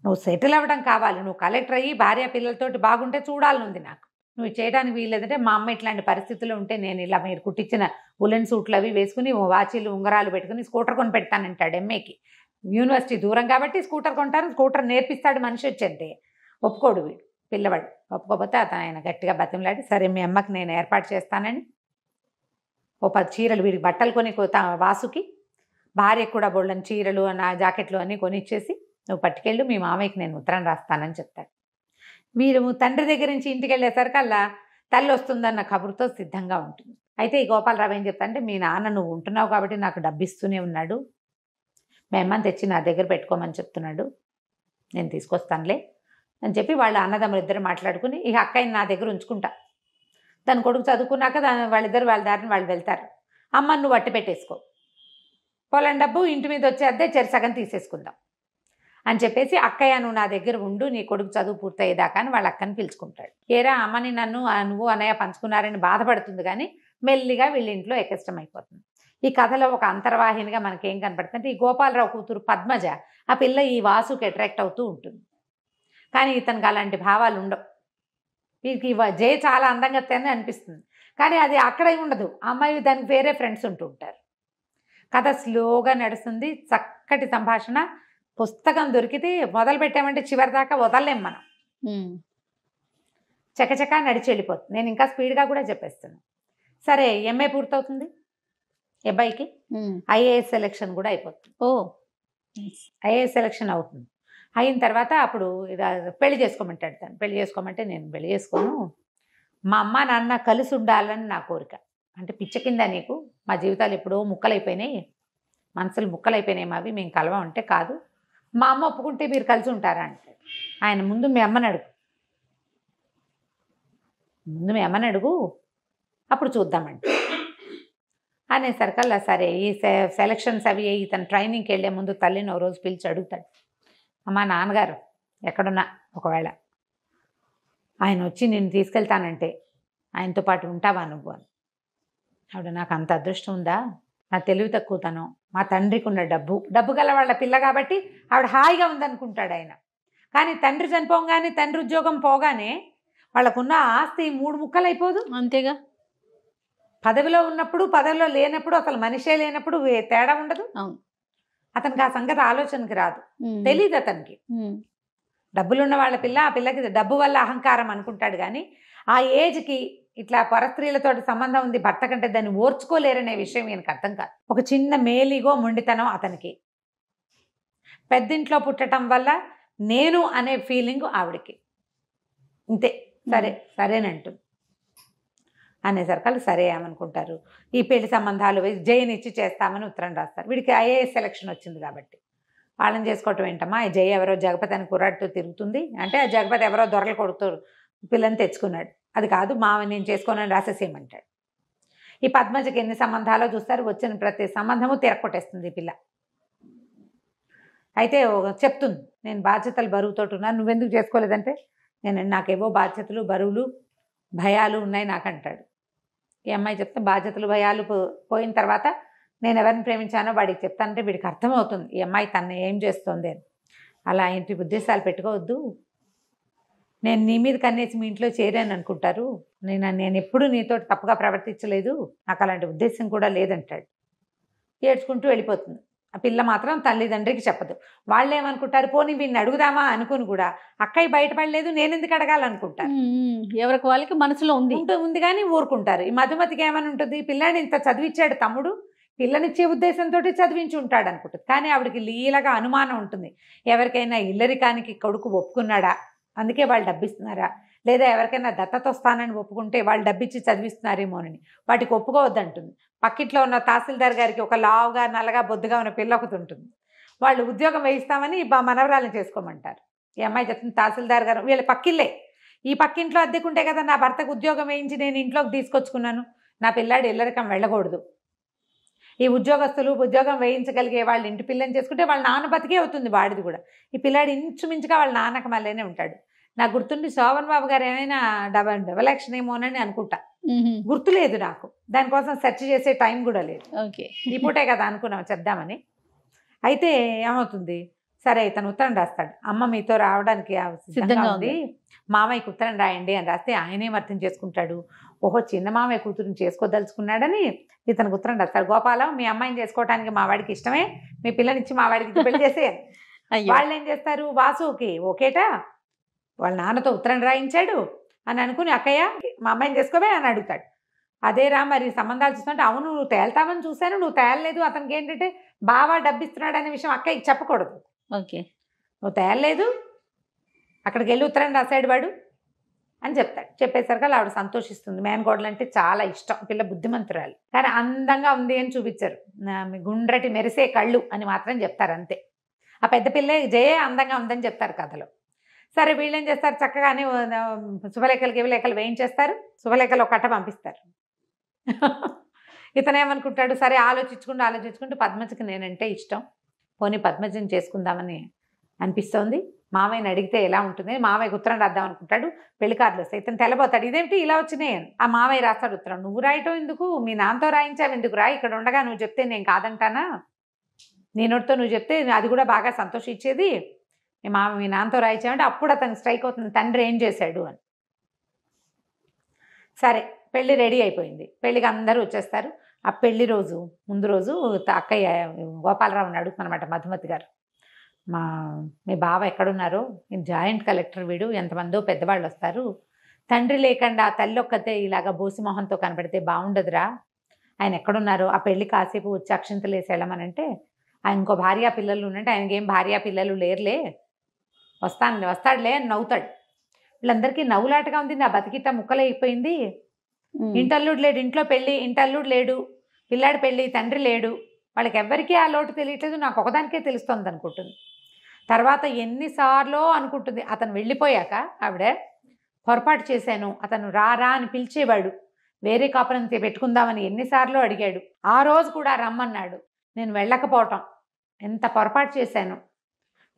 నువ్వు సెటిల్ అవ్వడం కావాలి, నువ్వు కలెక్టర్ అయ్యి భార్య పిల్లలతోటి బాగుంటే చూడాలనుంది నాకు, నువ్వు చేయడానికి వీల్లేదంటే మా అమ్మ ఇట్లాంటి పరిస్థితుల్లో ఉంటే నేను ఇలా మీరు కుట్టించిన ఉలెన్ సూట్లు అవి వేసుకుని వాచీలు ఉంగరాలు పెట్టుకుని స్కూటర్ కొని పెడతానంటాడు. ఎంఏకి యూనివర్సిటీ దూరం కాబట్టి స్కూటర్ కొంటారు, స్కూటర్ నేర్పిస్తాడు మనిషి వచ్చంటే. ఒప్పుకోడు వీడు పిల్లవాడు. ఒప్పుకోకపోతే ఆయన గట్టిగా బతిమలాడి, సరే మీ అమ్మకి నేను ఏర్పాటు చేస్తానని ఓ 10 చీరలు వీడికి బట్టలు కొని వాసుకి, భార్యకు కూడా బోళ్ళని చీరలు నా జాకెట్లు అన్నీ కొనిచ్చేసి నువ్వు పట్టుకెళ్ళు, మీ మామయ్యకి నేను ఉత్తరం రాస్తానని చెప్తాడు. వీరు తండ్రి దగ్గర నుంచి ఇంటికి వెళ్ళేసరికల్లా తల్లి వస్తుందన్న కబురుతో సిద్ధంగా ఉంటుంది. అయితే ఈ గోపాలరావు ఏం చెప్తానంటే, మీ నాన్న నువ్వు ఉంటున్నావు కాబట్టి నాకు డబ్బు ఇస్తూనే ఉన్నాడు, మీ అమ్మని తెచ్చి నా దగ్గర పెట్టుకోమని చెప్తున్నాడు, నేను తీసుకొస్తానులే అని చెప్పి వాళ్ళ అన్నదమ్ములు ఇద్దరు మాట్లాడుకుని, ఇక అక్కయ్యని నా దగ్గర ఉంచుకుంటా, దాని కొడుకు చదువుకున్నాక వాళ్ళిద్దరు వాళ్ళ దారిని వాళ్ళు వెళ్తారు, అమ్మని నువ్వు అట్టి పెట్టేసుకో, పొలం డబ్బు ఇంటి మీద వచ్చే అద్దె సగం తీసేసుకుందాం అని చెప్పేసి, అక్కయ్య నువ్వు నా దగ్గర ఉండు, నీ కొడుకు చదువు పూర్తయ్యేదాకా అని వాళ్ళ అక్కని పిలుచుకుంటాడు. ఏరా అమ్మని నువ్వు అన్నయ్య పంచుకున్నారని బాధపడుతుంది, కానీ మెల్లిగా వీళ్ళ ఇంట్లో ఎక్కష్టం అయిపోతుంది. ఈ కథలో ఒక అంతర్వాహినిగా మనకేం కనపడుతుందంటే ఈ గోపాలరావు కూతురు పద్మజ ఆ పిల్ల ఈ వాసుకి అట్రాక్ట్ అవుతూ ఉంటుంది. కానీ ఇతనికి అలాంటి భావాలు ఉండవు. వీరికి జయ చాలా అందంగా తనే అనిపిస్తుంది, కానీ అది అక్కడే ఉండదు. అమ్మాయి దానికి వేరే ఫ్రెండ్స్ ఉంటూ ఉంటారు. కథ స్లోగా నడుస్తుంది, చక్కటి సంభాషణ. పుస్తకం దొరికితే మొదలు పెట్టామంటే చివరి దాకా వదలలేం మనం. చకచకా నడిచి వెళ్ళిపోతుంది. నేను ఇంకా స్పీడ్గా కూడా చెప్పేస్తాను. సరే, ఎంఏ పూర్తవుతుంది అబ్బాయికి. ఐఏఎస్ సెలెక్షన్ కూడా అయిపోతుంది. ఐఏఎస్ సెలెక్షన్ అవుతుంది. అయిన తర్వాత అప్పుడు పెళ్లి చేసుకోమంటాడు. తను పెళ్లి చేసుకోమంటే నేను పెళ్లి చేసుకోను, మా అమ్మ నాన్న కలిసి ఉండాలని నా కోరిక. అంటే పిచ్చ కింద నీకు, మా జీవితాలు ఎప్పుడో ముక్కలైపోయినాయి, మనసులు ముక్కలైపోయినాయి మావి, మేము కలవం అంటే కాదు, మా అమ్మ ఒప్పుకుంటే మీరు కలిసి ఉంటారా అంటాడు. ఆయన ముందు మీ అమ్మని అడుగు, అప్పుడు చూద్దామండి అనేసరికల్లా సరే ఈ సెలక్షన్స్ అవి ఇతను ట్రైనింగ్కి వెళ్ళే ముందు తల్లిని ఓ రోజు పిలిచి అడుగుతాడు, అమ్మా నాన్నగారు ఎక్కడున్నా ఒకవేళ ఆయన వచ్చి నేను తీసుకెళ్తానంటే ఆయనతో పాటు ఉంటావా నువ్వు అని. ఆవిడ నాకు అంత అదృష్టం ఉందా, నా తెలివి తక్కువతనం, మా తండ్రికి ఉన్న డబ్బు గల వాళ్ళ పిల్ల కాబట్టి ఆవిడ హాయిగా ఉందనుకుంటాడు ఆయన. కానీ తండ్రి చనిపోగానే, తండ్రి ఉద్యోగం పోగానే వాళ్ళకున్న ఆస్తి 3 ముక్కలు అయిపోదు. అంతేగా, పదవిలో ఉన్నప్పుడు పదవిలో లేనప్పుడు అసలు మనిషే లేనప్పుడు తేడా ఉండదు. అవును, అతనికి ఆ సంగతి ఆలోచనకి రాదు, తెలియదు అతనికి. డబ్బులున్న వాళ్ళ పిల్ల, ఆ పిల్లకి డబ్బు వల్ల అహంకారం అనుకుంటాడు. కానీ ఆ ఏజ్కి ఇట్లా పరస్త్రీలతో సంబంధం ఉంది భర్త కంటే, దాన్ని ఓర్చుకోలేరనే విషయం ఈయనకు అర్థం కాదు. ఒక చిన్న మేలిగో మొండితనం అతనికి. పెద్దింట్లో పుట్టడం వల్ల నేను అనే ఫీలింగ్ ఆవిడకి. ఇంతే, సరేనంటుంది. అనేసరికి సరే ఏమనుకుంటారు, ఈ పెళ్లి సంబంధాలు జయనిచ్చి చేస్తామని ఉత్తరం రాస్తారు. వీడికి ఐఏఎస్ సెలక్షన్ వచ్చింది కాబట్టి వాళ్ళని చేసుకోవటం ఏంటమ్మా, జయ ఎవరో జగపతి అని కుర్రాడితో తిరుగుతుంది అంటే, ఆ జగపతి ఎవరో దొరలు కొడుతూ పిల్లని తెచ్చుకున్నాడు, అది కాదు మావ నేను చేసుకోనని రాసేసేయమంటాడు. ఈ పద్మజకి ఎన్ని సంబంధాలో చూస్తారు, వచ్చిన ప్రతి సంబంధము తిరగొట్టేస్తుంది ఈ పిల్ల. అయితే చెప్తుంది, నేను బాధ్యతలు బరువుతోటి ఉన్నాను, నువ్వెందుకు చేసుకోలేదంటే, నాకేవో బాధ్యతలు బరువులు భయాలు ఉన్నాయి నాకంటాడు. ఈ అమ్మాయి చెప్తే బాధ్యతలు భయాలు పోయిన తర్వాత నేను ఎవరిని ప్రేమించానో వాడికి చెప్తానంటే వీడికి అర్థమవుతుంది ఈ అమ్మాయి తను ఏం చేస్తుంది అని. అలా ఇంటి ఉద్దేశాలు పెట్టుకోవద్దు, నేను నీ మీద కన్నేసి మీ ఇంట్లో చేరాను అనుకుంటారు, నేను ఎప్పుడూ నీతో తప్పుగా ప్రవర్తించలేదు, నాకు అలాంటి ఉద్దేశం కూడా లేదంటాడు. ఏడ్చుకుంటూ వెళ్ళిపోతుంది. ఆ పిల్ల మాత్రం తల్లిదండ్రికి చెప్పదు. వాళ్ళు ఏమనుకుంటారు, పోనీ వీడిని అడుగుదామా అనుకుని కూడా అక్కయ్య బయటపడలేదు నేను ఎందుకు అడగాలనుకుంటారు. ఎవరికి వాళ్ళకి మనసులో ఉంది కానీ ఊరుకుంటారు. ఈ మధుమతికి ఏమని ఉంటుంది, పిల్లాడిని ఇంత చదివించాడు తమ్ముడు, పిల్లనిచ్చే ఉద్దేశంతో చదివించి ఉంటాడు అనుకుంటుంది. కానీ ఆవిడకి లీలగా అనుమానం ఉంటుంది, ఎవరికైనా ఇల్లరికానికి కొడుకు ఒప్పుకున్నాడా, అందుకే వాళ్ళు డబ్బిస్తున్నారా, లేదా ఎవరికైనా దత్తత వస్తానని ఒప్పుకుంటే వాళ్ళు డబ్బిచ్చి చదివిస్తున్నారేమోనని. వాటికి ఒప్పుకోవద్దంటుంది. పక్కింట్లో ఉన్న తహసీల్దార్ గారికి ఒక లావుగా నల్లగా బొద్దుగా ఉన్న పిల్ల ఒకటి ఉంటుంది, వాళ్ళు ఉద్యోగం వేయిస్తామని మనవరాలను చేసుకోమంటారు. ఈ అమ్మాయి చెప్తుంది, తహసీల్దార్ గారు వీళ్ళ పక్కిల్లే, ఈ పక్కింట్లో అద్దెకుంటే కదా నా భర్తకు ఉద్యోగం వేయించి నేను ఇంట్లోకి తీసుకొచ్చుకున్నాను, నా పిల్లాడు ఇల్లరికం వెళ్ళకూడదు. ఈ ఉద్యోగస్తులు ఉద్యోగం వేయించగలిగే వాళ్ళు ఇంటి పిల్లని చేసుకుంటే వాళ్ళ నాన్న బతికే అవుతుంది వాడిది కూడా. ఈ పిల్లాడు ఇంచుమించుగా వాళ్ళ నాన్నకు మళ్ళీనే ఉంటాడు. నాకు గుర్తుండి శోభన్ బాబు గారు ఏమైనా డబల్ యాక్షన్ ఏమోనని అనుకుంటా, గుర్తులేదు నాకు, దానికోసం సెర్చ్ చేసే టైం కూడా లేదు. ఓకే, ఈ పూటే కదా అనుకున్నాం చెప్దామని. అయితే ఏమవుతుంది, సరే ఇతను ఉత్తరం రాస్తాడు, అమ్మ మీతో రావడానికి సిద్ధంగా ఉంది, మామయ్యకి ఉత్తరం రాయండి అని రాస్తే ఆయనేం అర్థం చేసుకుంటాడు, ఓహో చిన్న మామయ్య కూతురుని చేసుకోదలుచుకున్నాడని ఇతనికి ఉత్తరం రాస్తాడు. గోపాలం మీ అమ్మాయిని చేసుకోవడానికి మా వాడికి ఇష్టమే, మీ పిల్లనిచ్చి మా వాడికి పెళ్లి చేసేయాలి. వాళ్ళు ఏం చేస్తారు, వాసుకి ఓకేటా వాళ్ళ నాన్నతో ఉత్తరం రాయించాడు అని అనుకుని, అక్కయ్య మా అమ్మాయిని చేసుకోవే అని అడుగుతాడు. అదేరా మరి సంబంధాలు చూస్తుంటే, అవును నువ్వు తేల్తామని చూశాను, నువ్వు తేలలేదు, అతనికి ఏంటంటే బాగా డబ్బిస్తున్నాడు అనే విషయం అక్కయ్యకి చెప్పకూడదు. ఓకే, నువ్వు తేలలేదు, అక్కడికి వెళ్ళి ఉత్తరం రాశాడు వాడు అని చెప్తాడు. చెప్పేసరికి ఆవిడ సంతోషిస్తుంది. మేనకోడలు అంటే చాలా ఇష్టం, పిల్ల బుద్ధిమంతురాలు, కానీ అందంగా ఉంది అని చూపించారు, గుండ్రటి మెరిసే కళ్ళు అని మాత్రం చెప్తారు అంతే. ఆ పెద్ద పిల్ల జయ అందంగా ఉందని చెప్తారు కథలో. సరే వీళ్ళు ఏం చేస్తారు, చక్కగానే శుభలేఖలు వేయించేస్తారు, శుభలేఖలు ఒక కట్ట పంపిస్తారు. ఇతనేమనుకుంటాడు, సరే ఆలోచించుకుంటూ పద్మజకి నేనంటే ఇష్టం, పోనీ పద్మజని చేసుకుందామని అనిపిస్తోంది, మామయ్యని అడిగితే ఎలా ఉంటుంది, మామయ్యకి ఉత్తరం రాద్దాం అనుకుంటాడు. పెళ్లి కార్డులు వస్తాయి, ఇతను తెల్లబోతాడు, ఇదేంటి ఇలా వచ్చినాయి అని. ఆ మామయ్య రాస్తాడు ఉత్తరం, నువ్వు రాయటం ఎందుకు, మీ నాన్నతో రాయించావు ఎందుకు రా, ఇక్కడ ఉండగా నువ్వు చెప్తే నేను కాదంటానా, నీ నోటితో నువ్వు చెప్తే అది కూడా బాగా సంతోషించేది, మీ నాన్నతో రాయించామంటే అప్పుడు అతనికి స్ట్రైక్ అవుతుంది తండ్రి ఏం చేశాడు అని. సరే పెళ్లి రెడీ అయిపోయింది, పెళ్ళికి అందరూ వచ్చేస్తారు. ఆ పెళ్లి రోజు ముందు రోజు అక్కయ్య గోపాలరావుని అడుగుతున్నమాట మధుమతి గారు, మీ బావ ఎక్కడున్నారో, జాయింట్ కలెక్టర్ వీడు, ఎంతమందో పెద్దవాళ్ళు వస్తారు, తండ్రి లేకుండా తల్లి ఒక్కతే ఇలాగా బోసి మొహంతో కనపడితే బాగుండదురా, ఆయన ఎక్కడున్నారో ఆ పెళ్లి కాసేపు వచ్చి అక్షింతలు వేసి వెళ్ళమనంటే, ఆయన ఇంకో భార్యా పిల్లలు ఉన్నట్టు ఆయనకేం భార్యా పిల్లలు లేరులే, వస్తాడులే అని నవ్వుతాడు. వీళ్ళందరికీ నవ్వులాటగా ఉంది, నా బతికిట ముక్కలైపోయింది, ఇంటల్లుడు లేడు, ఇంట్లో పెళ్ళి ఇంటల్లుడు లేడు, పిల్లాడి పెళ్ళి తండ్రి లేడు, వాళ్ళకి ఎవ్వరికీ ఆ లోటు తెలియట్లేదు, నాకు ఒకదానికే తెలుస్తుంది అనుకుంటుంది. తర్వాత ఎన్నిసార్లు అనుకుంటుంది, అతను వెళ్ళిపోయాక ఆవిడ పొరపాటు చేశాను, అతను రా అని పిలిచేవాడు, వేరే కాపురం పెట్టుకుందామని ఎన్నిసార్లు అడిగాడు, ఆ రోజు కూడా రమ్మన్నాడు, నేను వెళ్ళకపోవటం ఎంత పొరపాటు చేశాను,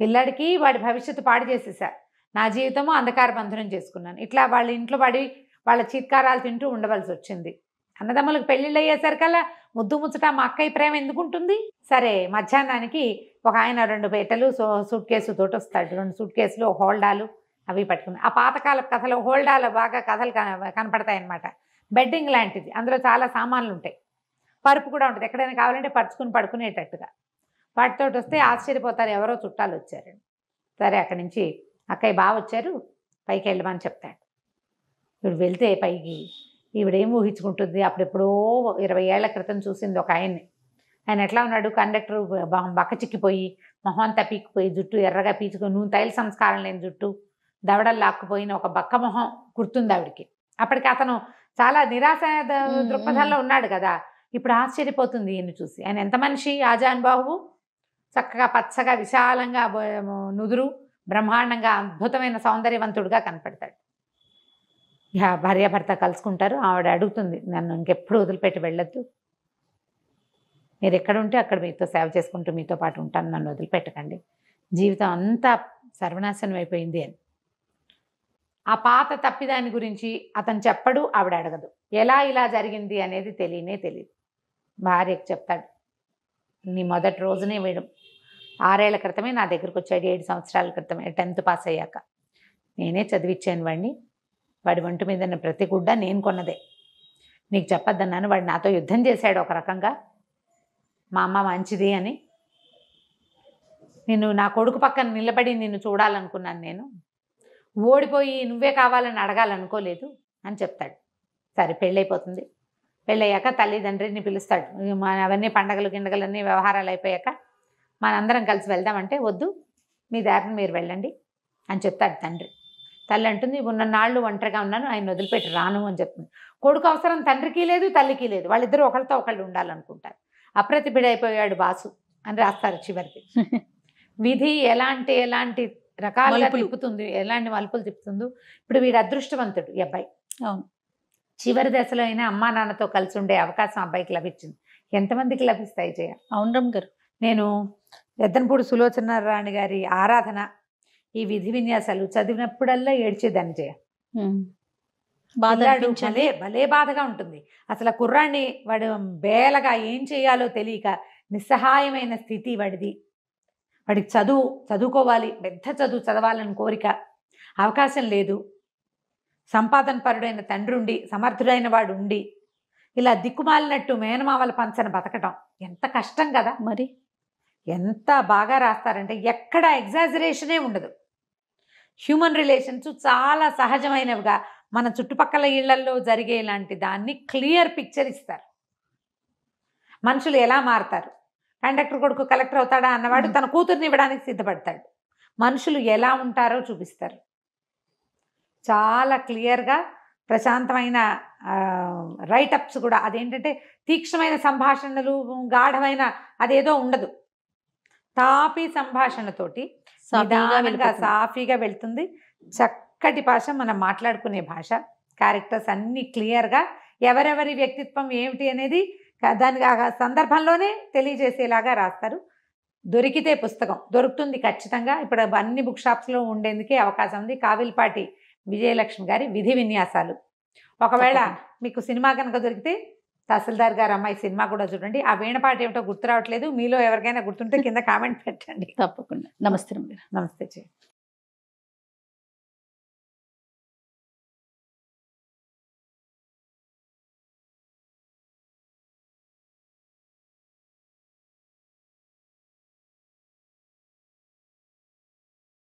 పిల్లాడికి వాడి భవిష్యత్తు పాడు చేసేసా, నా జీవితము అంధకార బంధనం చేసుకున్నాను, ఇట్లా వాళ్ళ ఇంట్లో పడి వాళ్ళ చీత్కారాలు తింటూ ఉండవలసి వచ్చింది. అన్నదమ్ములకు పెళ్ళిళ్ళు అయ్యేసరికల్లా ముద్దు ముచ్చట మా అక్కయ్య ప్రేమ ఎందుకుంటుంది. సరే మధ్యాహ్నానికి ఒక ఆయన 2 పెట్టెలు సూట్ కేసు తోటి వస్తాడు, 2 సూట్ కేసులు హోల్డాలు అవి పట్టుకుని, ఆ పాతకాల కథలు హోల్డాలు బాగా కథలు కనపడతాయి అన్నమాట, బెడ్డింగ్ లాంటిది, అందులో చాలా సామాన్లు ఉంటాయి, పరుపు కూడా ఉంటుంది, ఎక్కడైనా కావాలంటే పరుచుకుని పడుకునేటట్టుగా, వాటితో వస్తే ఆశ్చర్యపోతారు, ఎవరో చుట్టాలు వచ్చారండి. సరే అక్కడి నుంచి అక్కయ్య బాగా వచ్చారు, పైకి వెళ్ళమని చెప్తాడు. ఇప్పుడు వెళ్తే పైకి ఈవిడేం ఊహించుకుంటుంది, అప్పుడెప్పుడో 20 ఏళ్ల క్రితం చూసింది ఒక ఆయన్ని, ఆయన ఎట్లా ఉన్నాడు, కండక్టర్ బక్క చిక్కిపోయి మొహం అంతా పీక్కుపోయి జుట్టు ఎర్రగా పీచుకొని నూనె తైల సంస్కారం లేని జుట్టు దవడలు లాక్కుపోయిన ఒక బక్క మొహం గుర్తుంది ఆవిడికి. అప్పటికి అతను చాలా నిరాశ దృక్పథంలో ఉన్నాడు కదా, ఇప్పుడు ఆశ్చర్యపోతుంది ఈయన్ని చూసి. ఆయన ఎంత మనిషి, ఆజానుబాహువు, చక్కగా పచ్చగా విశాలంగా నుదురు, బ్రహ్మాండంగా అద్భుతమైన సౌందర్యవంతుడుగా కనపడతాడు. ఇక భార్యాభర్త కలుసుకుంటారు. ఆవిడ అడుగుతుంది, నన్ను ఇంకెప్పుడు వదిలిపెట్టి వెళ్ళొద్దు, మీరు ఎక్కడుంటే అక్కడ మీతో సేవ చేసుకుంటూ మీతో పాటు ఉంటాను, నన్ను వదిలిపెట్టకండి, జీవితం అంతా సర్వనాశనం అయిపోయింది అని. ఆ పాత తప్పిదాని గురించి అతను చెప్పడు, ఆవిడ అడగదు, ఎలా ఇలా జరిగింది అనేది తెలియదు. భార్యకు చెప్తాడు, నీ మొదటి రోజునే వీడు 6 ఏళ్ల క్రితమే నా దగ్గరకు వచ్చాడు, 7 సంవత్సరాల క్రితమే 10th పాస్ అయ్యాక నేనే చదివిచ్చాను వాడిని, వాడి ఒంటి మీద ప్రతి గుడ్డ నేను కొన్నదే, నీకు చెప్పొద్దన్నాను, వాడు నాతో యుద్ధం చేశాడు ఒక రకంగా, మా అమ్మ మంచిది అని, నిన్ను నా కొడుకు పక్కన నిలబడి నిన్ను చూడాలనుకున్నాను, నేను ఓడిపోయి నువ్వే కావాలని అడగాలనుకోలేదు అని చెప్తాడు. సరే పెళ్ళైపోతుంది, పెళ్ళయ్యాక తల్లిదండ్రిని పిలుస్తాడు, అవన్నీ పండగలు గిండగలన్నీ వ్యవహారాలు అయిపోయాక మనందరం కలిసి వెళ్దామంటే, వద్దు మీ దారిని మీరు వెళ్ళండి అని చెప్తాడు తండ్రి. తల్లి అంటుంది, ఉన్న నాళ్ళు ఒంటరిగా ఉన్నాను, ఆయన వదిలిపెట్టి రాను అని చెప్తుంది. కొడుకు అవసరం తండ్రికి లేదు, తల్లికి లేదు, వాళ్ళిద్దరూ ఒకరితో ఒకళ్ళు ఉండాలనుకుంటారు. అప్రతిభుడైపోయాడు బాసు అని రాస్తారు చివరికి. విధి ఎలాంటి రకాలుగా తిప్పుతుంది, ఎలాంటి మలుపులు తిప్పుతుందో. ఇప్పుడు వీడు అదృష్టవంతుడు ఈ అబ్బాయి, అవును, చివరి దశలో అయినా అమ్మా నాన్నతో కలిసి ఉండే అవకాశం అబ్బాయికి లభించింది. ఎంతమందికి లభిస్తాయి జయ? అవును రమ్మ గారు. నేను ఎద్దనపూడి సులోచన రాణి గారి ఆరాధన, ఈ విధి విన్యాసాలు చదివినప్పుడల్లా ఏడ్చేదాన్ని జయ. భలే బాధగా ఉంటుంది అసలు. కుర్రాన్ని వాడు బేలగా ఏం చేయాలో తెలియక నిస్సహాయమైన స్థితి వాడిది. వాడికి చదువుకోవాలి, పెద్ద చదువు చదవాలని కోరిక, అవకాశం లేదు. సంపాదన పరుడైన తండ్రి ఉండి, సమర్థుడైన వాడు ఉండి, ఇలా దిక్కుమాలినట్టు మేనమావల పంచన బతకటం ఎంత కష్టం కదా. మరి ఎంత బాగా రాస్తారంటే ఎక్కడ ఎగ్జాజరేషనే ఉండదు. హ్యూమన్ రిలేషన్స్ చాలా సహజమైనవిగా మన చుట్టుపక్కల ఇళ్లల్లో జరిగే లాంటి దాన్ని క్లియర్ పిక్చర్ ఇస్తారు. మనుషులు ఎలా మారుతారు, కండక్టర్ కొడుకు కలెక్టర్ అవుతాడా అన్నవాడు తన కూతుర్ని ఇవ్వడానికి సిద్ధపడతాడు. మనుషులు ఎలా ఉంటారో చూపిస్తారు. చాలా క్లియర్గా ప్రశాంతమైన రైటప్స్ కూడా. అదేంటంటే తీక్షణమైన సంభాషణలు, గాఢమైన అదేదో ఉండదు. తాపి సంభాషణతోటి సాఫీగా వెళ్తుంది. చక్కటి భాష, మనం మాట్లాడుకునే భాష. క్యారెక్టర్స్ అన్నీ క్లియర్గా ఎవరెవరి వ్యక్తిత్వం ఏమిటి అనేది దానికి ఆ సందర్భంలోనే తెలియజేసేలాగా రాస్తారు. దొరికితే పుస్తకం దొరుకుతుంది ఖచ్చితంగా. ఇప్పుడు అన్ని బుక్ షాప్స్లో ఉండేందుకే అవకాశం ఉంది. కావిల్పాటి విజయలక్ష్మి గారి విధి విన్యాసాలు. ఒకవేళ మీకు సినిమా కనుక దొరికితే తహసీల్దార్ గారు అమ్మాయి సినిమా కూడా చూడండి. ఆ వీణపాట ఏమిటో గుర్తు రావట్లేదు, మీలో ఎవరికైనా గుర్తుంటే కింద కామెంట్ పెట్టండి. తప్పకుండా. నమస్తే రమ్య గారు. నమస్తే.